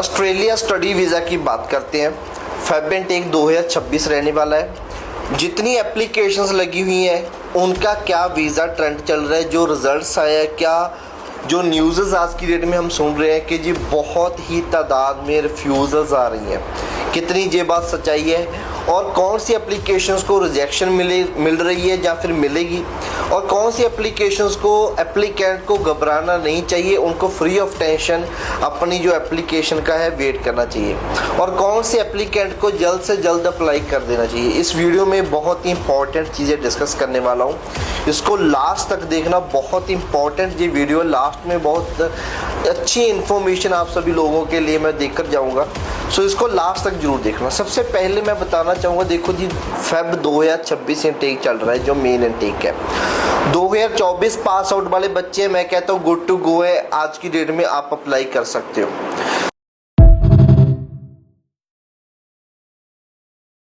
Australia study visa की बात करते हैं। फेब इनटेक 2026 रहने वाला है। जितनी एप्लीकेशंस लगी हुई हैं उनका क्या वीज़ा ट्रेंड चल रहा है, जो रिज़ल्ट्स आया है, क्या जो न्यूज़ आज की डेट में हम सुन रहे हैं कि जी बहुत ही तादाद में रिफ्यूज़ल्स आ रही हैं, कितनी ये बात सच्चाई है और कौन सी एप्लीकेशंस को रिजेक्शन मिल रही है या फिर मिलेगी, और कौन सी एप्लीकेशंस को एप्लीकेंट को घबराना नहीं चाहिए, उनको फ्री ऑफ टेंशन अपनी जो एप्लीकेशन का है वेट करना चाहिए, और कौन से एप्लीकेंट को जल्द से जल्द अप्लाई कर देना चाहिए। इस वीडियो में बहुत ही इंपॉर्टेंट चीज़ें डिस्कस करने वाला हूँ, इसको लास्ट तक देखना, बहुत इंपॉर्टेंट ये वीडियो। लास्ट में बहुत अच्छी इन्फॉर्मेशन आप सभी लोगों के लिए मैं देकर जाऊँगा, सो इसको लास्ट तक जरूर देखना। सबसे पहले मैं बताना चाहूँगा, देखो जी फेब 2026 इनटेक चल रहा है जो मेन इनटेक है। 2024 पास आउट वाले बच्चे मैं कहता हूँ गुड टू गो है, आज की डेट में आप अप्लाई कर सकते हो।